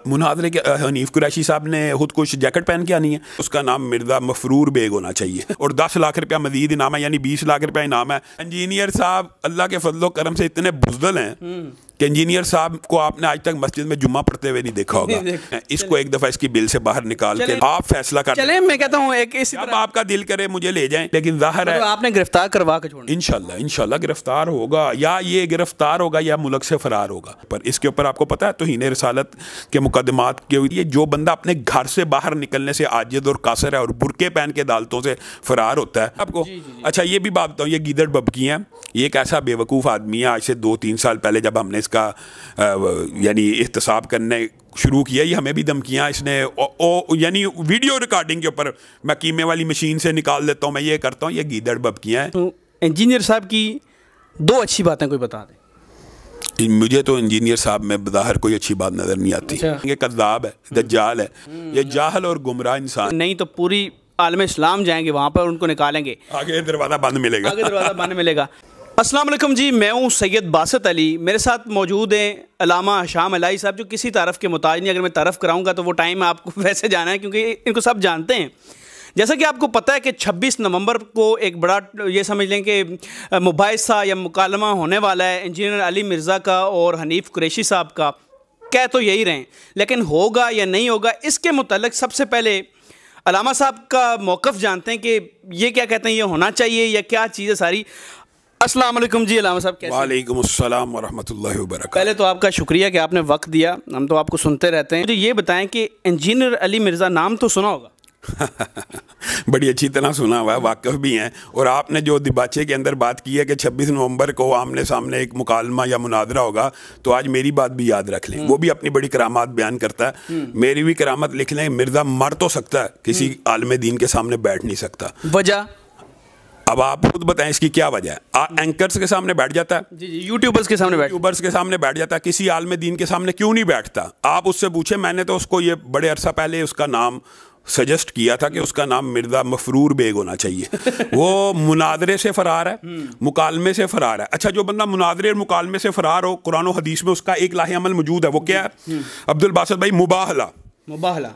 मुनाज़रे के हनीफ कुरैशी साहब ने खुद कुछ जैकेट पहन के आनी है, उसका नाम मिर्ज़ा मफरूर बेग होना चाहिए और 10 लाख रुपया मजीद इनाम है, यानी 20 लाख रुपया इनाम है। इंजीनियर साहब अल्लाह के फजलो करम से इतने बुज़दिल हैं कि इंजीनियर साहब को आपने आज तक मस्जिद में जुम्मा पढ़ते हुए नहीं देखा होगा। इसको एक दफ़ा इसकी बिल से बाहर निकाल के आप फैसला कर चले। मैं कहता हूँ एक जब आपका दिल करे मुझे ले जाएं, लेकिन जाहिर है आपने गिरफ्तार करवा के छोड़ना। इंशाल्लाह गिरफ्तार होगा, या ये गिरफ्तार होगा या मुल्क से फरार होगा। पर इसके ऊपर आपको पता है तौहीन रिसालत के मुकदमात के लिए जो बंदा अपने घर से बाहर निकलने से आजिज़ और कासर है और बुरके पहन के अदालतों से फरार होता है आपको। अच्छा ये भी बात बताऊँ, ये गीदड़ बबकी हैं, ये एक ऐसा बेवकूफ़ आदमी है। आज से 2-3 साल पहले जब हमने इसका यानी एहतसाब करने शुरू किया, ये हमें भी धमकियाँ इसने यानी वीडियो रिकॉर्डिंग के ऊपर मैं कीमे वाली मशीन से निकाल देता हूँ, मैं ये करता हूँ, ये गीदड़ बबकियाँ हैं। तो इंजीनियर साहब की 2 अच्छी बातें कोई बता दें। मुझे तो इंजीनियर साहब में बाहर कोई अच्छी बात नज़र नहीं आती। ये कज़्ज़ाब है, दज्जाल है, ये जाहल और गुमराह इंसान। नहीं तो पूरी आलम इस्लाम जाएंगे वहाँ पर, उनको निकालेंगे, आगे दरवाज़ा बंद मिलेगा, आगे दरवाज़ा बंद मिलेगा। अस्सलाम वालेकुम जी, मैं हूँ सैयद बासित अली, मेरे साथ मौजूद हैं अल्लामा हशाम अलाई साहब, जो किसी तारफ़ के मोहताज नहीं। अगर मैं तारफ़ कराऊंगा तो वो टाइम आपको वैसे जाना है क्योंकि इनको सब जानते हैं। जैसा कि आपको पता है कि 26 नवंबर को एक बड़ा ये समझ लें कि मुबाहिसा या मुकालमा होने वाला है इंजीनियर अली मिर्ज़ा का और हनीफ कुरैशी साहब का। कह तो यही रहें, लेकिन होगा या नहीं होगा इसके मुतल्लिक़ सबसे पहले अल्लामा साहब का मौक़िफ़ जानते हैं कि ये क्या कहते हैं, ये होना चाहिए या क्या चीज़ है सारी। अस्सलाम वालेकुम जी अल्लामा साहब, कैसे? वालेकुम अस्सलाम व रहमतुल्लाहि व बरकातहू। पहले तो आपका शुक्रिया कि आपने वक्त दिया, हम तो आपको सुनते रहते हैं। मुझे ये बताएं कि इंजीनियर अली मिर्ज़ा नाम तो सुना होगा? बड़ी अच्छी तरह सुना हुआ है, वाकिफ़ भी हैं। और आपने जो दिबाचे के अंदर बात की है कि 26 नवंबर को आमने सामने एक मुकालमा या मुनादरा होगा, तो आज मेरी बात भी याद रख लें। वो भी अपनी बड़ी करामात बयान करता है, मेरी भी करामत लिख लें। मिर्ज़ा मर तो सकता है, किसी आलम दीन के सामने बैठ नहीं सकता। वजह अब आप खुद बताएं इसकी क्या वजह है। एंकर्स के सामने बैठ जाता है, जी, यूट्यूबर्स के सामने बैठ जाता है, किसी आलम दीन के सामने क्यों नहीं बैठता? आप उससे पूछे, मैंने तो उसको ये बड़े अरसा पहले उसका नाम सजेस्ट किया था कि उसका नाम मिर्ज़ा मफरूर बेग होना चाहिए। वो मुनादरे से फ़रार है, मुकालमे से फ़रार है। अच्छा, जो बंदा मुनादरे और मुकालमे से फ़रार हो, कुरान और हदीस में उसका एक लाहे अमल मौजूद है, वो क्या है अब्दुल बासित भाई? मुबाहला।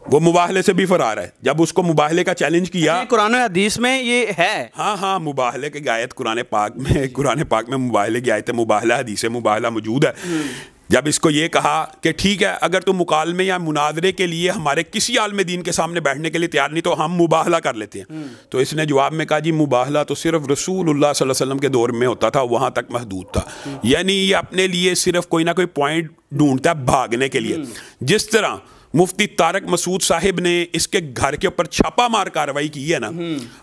वो मुबाहले से भी फरार है। जब उसको मुबाहले का चैलेंज किया, कुरान हदीस में ये है। हाँ, मुबाहले की आयत कुरान पाक में मुबाहले की आयत मुबाहला हदीस मुबाहला मौजूद है। जब इसको ये कहा कि ठीक है, अगर तुम मुकालमे या मुनादरे के लिए हमारे किसी आलम दीन के सामने बैठने के लिए तैयार नहीं, तो हम मुबाहला कर लेते हैं। तो इसने जवाब में कहा, जी मुबाहला तो सिर्फ रसूलुल्लाह सल्लल्लाहु अलैहि वसल्लम के दौर में होता था, वहाँ तक महदूद था। यानी ये अपने लिए सिर्फ कोई ना कोई पॉइंट ढूंढता है भागने के लिए। जिस तरह मुफ्ती तारक मसूद साहिब ने इसके घर के ऊपर छापा मार कार्रवाई की है ना,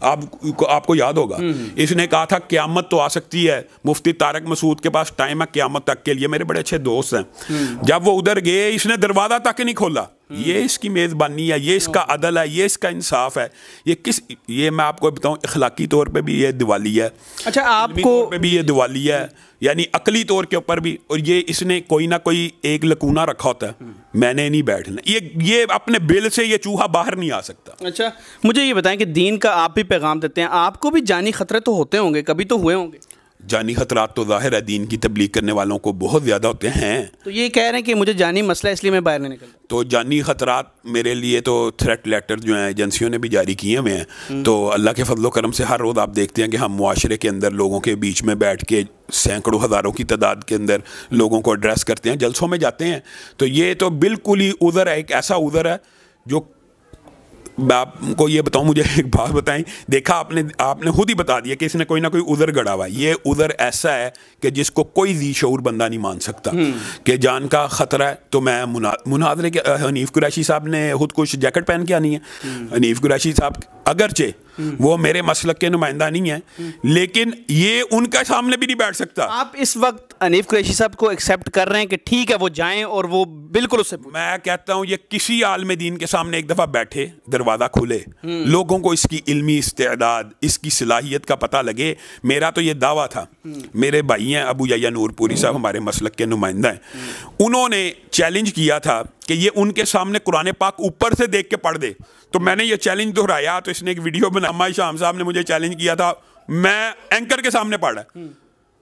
आपको याद होगा, इसने कहा था क्यामत तो आ सकती है, मुफ्ती तारक मसूद के पास टाइम है क्यामत तक के लिए, मेरे बड़े अच्छे दोस्त हैं। जब वो उधर गए, इसने दरवाज़ा तक नहीं खोला। ये इसकी मेज़बानी है, ये इसका अदल है, ये इसका इंसाफ है। ये मैं आपको बताऊं, इखलाकी तौर पे भी ये दिवाली है। अच्छा, आपको पे भी ये दिवाली है, यानी अकली तौर के ऊपर भी। और ये इसने कोई ना कोई एक लकूना रखा होता है, मैंने नहीं बैठना। ये अपने बिल से ये चूहा बाहर नहीं आ सकता। अच्छा, मुझे ये बताएं कि दीन का आप भी पैगाम देते हैं, आपको भी जानी खतरे तो होते होंगे, कभी तो हुए होंगे? जानी खतरात तो जाहिर है दीन की तबलीग करने वालों को बहुत ज़्यादा होते हैं। तो ये कह रहे हैं कि मुझे जानी मसला इसलिए मैं बाहर नहीं निकलता। तो जानी खतरात मेरे लिए तो थ्रेट लेटर जो हैं एजेंसियों ने भी जारी किए हुए हैं। तो अल्लाह के फजलो करम से हर रोज़ आप देखते हैं कि हम मुआशरे के अंदर लोगों के बीच में बैठ के सैकड़ों हज़ारों की तादाद के अंदर लोगों को एड्रेस करते हैं, जलसों में जाते हैं। तो ये तो बिल्कुल ही उज़र है, एक ऐसा उज़र है जो मैं आपको ये बताऊं, मुझे एक बात बताएं, देखा आपने खुद ही बता दिया कि इसने कोई ना कोई उधर गड़ा हुआ है। ये उधर ऐसा है कि जिसको कोई ज़ी शऊर बंदा नहीं मान सकता कि जान का ख़तरा है। तो मैं मुनाज़रे के हनीफ कुरैशी साहब ने खुद कुछ जैकेट पहन के आनी है। हनीफ कुरैशी साहब अगरचे वो मेरे मसलक के नुमाइंदा नहीं है, लेकिन ये उनके सामने भी नहीं बैठ सकता। आप इस वक्त हनीफ कुरैशी साहब को एक्सेप्ट कर रहे हैं कि ठीक है वो जाएं और वो बिल्कुल उससे? मैं कहता हूँ ये किसी आलम दीन के सामने एक दफ़ा बैठे, दरवाज़ा खुले, लोगों को इसकी इल्मी इस्तेदाद, इसकी सलाहियत का पता लगे। मेरा तो ये दावा था, मेरे भाई हैं अबू यहया नूरपुरी साहब, हमारे मसलक के नुमाइंदा हैं, उन्होंने चैलेंज किया था कि ये उनके सामने कुरान पाक ऊपर से देख के पढ़ दे। तो मैंने ये चैलेंज दोहराया, तो इसने एक वीडियो बनाया। अम्मा शाम साहब ने मुझे चैलेंज किया था, मैं एंकर के सामने पढ़ा,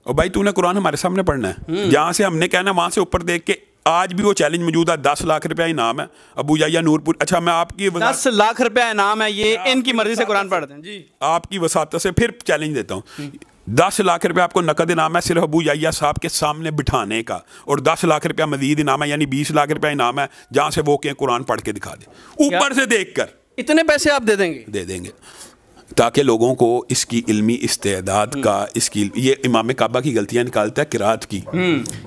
और भाई तूने कुरान हमारे सामने पढ़ना है, जहाँ से हमने कहना वहाँ से ऊपर देख के آج بھی وہ چیلنج موجود ہے. 10 لاکھ روپیہ انعام ہے ابو یحییٰ نورپور. اچھا میں آپ کی 10 لاکھ روپیہ انعام ہے, یہ ان کی مرضی سے قرآن پڑھتے ہیں جی. آپ کی وساطت سے پھر چیلنج دیتا ہوں. 10 لاکھ روپیہ آپ کو نقد انعام ہے صرف ابو یحییٰ صاحب کے سامنے بٹھانے کا, اور 10 لاکھ روپیہ مزید انعام ہے, یعنی 20 لاکھ روپیہ انعام ہے جہاں سے وہ کہ قرآن پڑھ کے دکھا دیں اوپر سے دیکھ کر. اتنے پیسے آپ دے دیں گے تاکہ لوگوں کو اس کی علمی استعداد کا, اس کی, یہ امام کعبہ کی غلطیاں نکالتا ہے قرات کی.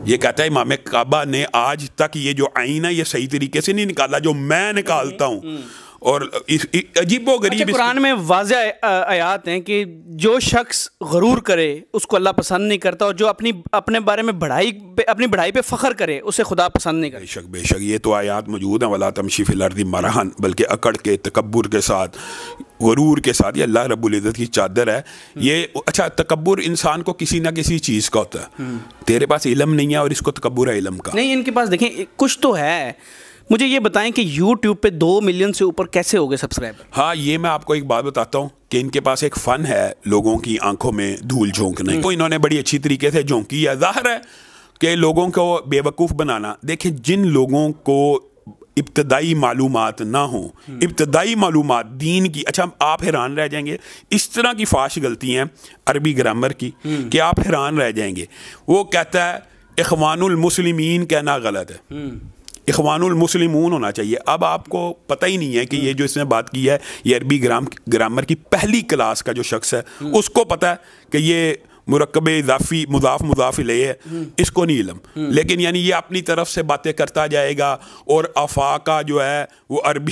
یہ کہتا ہے امام کعبہ نے آج تک یہ جو آئین ہے یہ صحیح طریقے سے نہیں نکالا جو میں نکالتا ہوں. اور عجیب و غریب قرآن میں واضح آیات ہیں کہ جو شخص غرور کرے اس کو اللہ پسند نہیں کرتا, اور جو اپنے بارے میں اپنی بڑائی پہ فخر کرے اسے خدا پسند نہیں کرتا. بے شک یہ تو آیات موجود ہیں. ولا تمشی فی الارض مرحا, بلکہ اکڑ کے, تکبر کے ساتھ, غرور کے ساتھ. یہ اللہ رب العزت کی چادر ہے یہ. اچھا تکبر انسان کو کسی نہ کسی چیز کا ہوتا ہے. تیرے پاس علم نہیں ہے اور اس کو تکبر ہے علم کا. نہیں, ان کے پاس دیکھیں کچھ تو ہے. مجھے یہ بتائیں کہ یوٹیوب پہ 2 ملین سے اوپر کیسے ہو گئے سبسکرائبر؟ ہاں یہ میں آپ کو ایک بات بتاتا ہوں کہ ان کے پاس ایک فن ہے لوگوں کی آنکھوں میں دھول جھونکنے کو. انہوں نے بڑی اچھی طریقے سے جھونکی ہے. ظاہر ہے کہ لوگوں کو بے وقوف بنانا. دیکھیں جن لوگوں کو ابتدائی معلومات نہ ہوں, ابتدائی معلومات دین کی, اچھا آپ حیران رہ جائیں گے اس طرح کی فاش غلطی ہیں عربی گرامر کی کہ آپ حیران رہ جائیں گے. وہ کہتا ہے اخوان المسلمین کہنا غلط ہے, اخوان المسلمون ہونا چاہیے. اب آپ کو پتہ ہی نہیں ہے کہ یہ جو اس نے بات کی ہے یہ عربی گرامر کی پہلی کلاس کا جو شخص ہے اس کو پتہ ہے کہ یہ مرکب اضافی مضاف الیہ ہے, اس کو نہیں علم. لیکن یعنی یہ اپنی طرف سے باتیں کرتا جائے گا, اور افاقہ جو ہے وہ عربی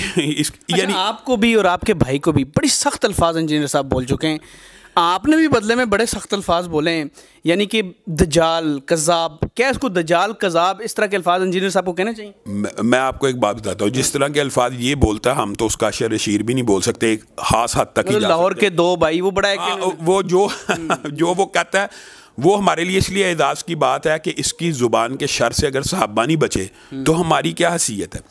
یعنی آپ کو بھی اور آپ کے بھائی کو بھی بڑی سخت الفاظ انجینئر صاحب بول چکے ہیں. آپ نے بھی بدلے میں بڑے سخت الفاظ بولے ہیں, یعنی کہ دجال, کذاب. کیا اس کو دجال, کذاب اس طرح کے الفاظ انجینئر صاحب کو کہنے چاہیے؟ میں آپ کو ایک بات بتاتا ہوں, جس طرح کے الفاظ یہ بولتا ہے ہم تو اس کا شعر شیر بھی نہیں بول سکتے, ایک خاص حد تک ہی. لاہور کے 2 بھائی وہ بڑا وہ جو وہ کہتا ہے وہ ہمارے لیے اس لیے اعزاز کی بات ہے کہ اس کی زبان کے شر سے اگر صحابہ نہیں بچے تو ہماری کیا حیثیت ہے.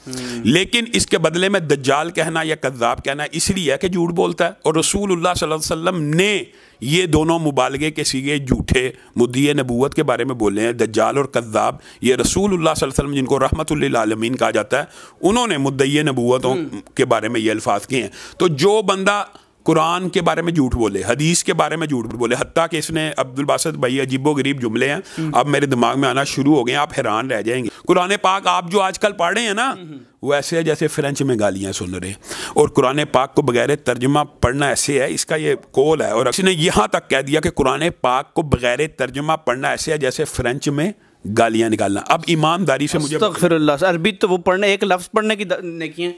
لیکن اس کے بدلے میں دجال کہنا یا کذاب کہنا اس لیے ہے کہ جھوٹ بولتا ہے, اور رسول اللہ صلی اللہ علیہ وسلم نے یہ دونوں مبالغے کے سیگے جھوٹے مدعی نبوت کے بارے میں بولے ہیں. دجال اور کذاب یہ رسول اللہ صلی اللہ علیہ وسلم جن کو رحمت للعالمین کہا جاتا ہے انہوں نے مدعی نبوتوں کے بارے میں یہ الفاظ کیے ہیں. تو جو بندہ قرآن کے بارے میں جھوٹ بولے, حدیث کے بارے میں جھوٹ بولے, حتیٰ کہ اس نے عبد الباسط بھائی عجیب و غریب جملے ہیں اب میرے دماغ میں آنا شروع ہو گئے ہیں, آپ حیران رہ جائیں گے. قرآن پاک آپ جو آج کل پڑھ رہے ہیں نا وہ ایسے ہے جیسے فرینچ میں گالیاں سن رہے ہیں, اور قرآن پاک کو بغیر ترجمہ پڑھنا ایسے ہے, اس کا یہ قول ہے. اور اس نے یہاں تک کہہ دیا کہ قرآن پاک کو بغیر ترجمہ پڑھنا ایسے ہے جیسے فرینچ میں گالیاں نکالنا. اب ایمانداری سے مجھے استغفر اللہ, عربی تو وہ پڑھنے ایک لفظ پڑھنے کی نیکیاں.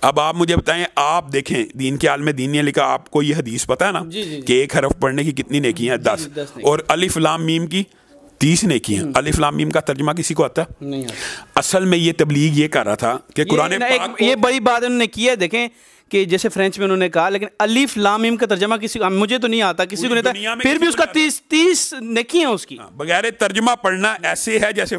اب آپ مجھے بتائیں, آپ دیکھیں دین کے عالم دین نے لکھا, آپ کو یہ حدیث پتہ ہے نا کہ ایک حرف پڑھنے کی کتنی نیکیاں ہیں؟ 10. اور الف لام میم کی 30 نیکیاں. الف لام میم کا ترجمہ کسی کو آتا ہے؟ نہیں. اصل میں یہ تبلیغ یہ کر رہا تھا کہ قرآن پاک یہ بڑی بات انہوں نے کی ہے. دیکھیں کہ جیسے فرینچ میں انہوں نے کہا, لیکن الف لام میم کا ترجمہ کسی کو, مجھے تو نہیں آتا, کسی کو نہیں آتا, پھر بھی اس کا 30 نیکیاں اس کی. بغیر ترجمہ پڑھنا ایسے ہے جیسے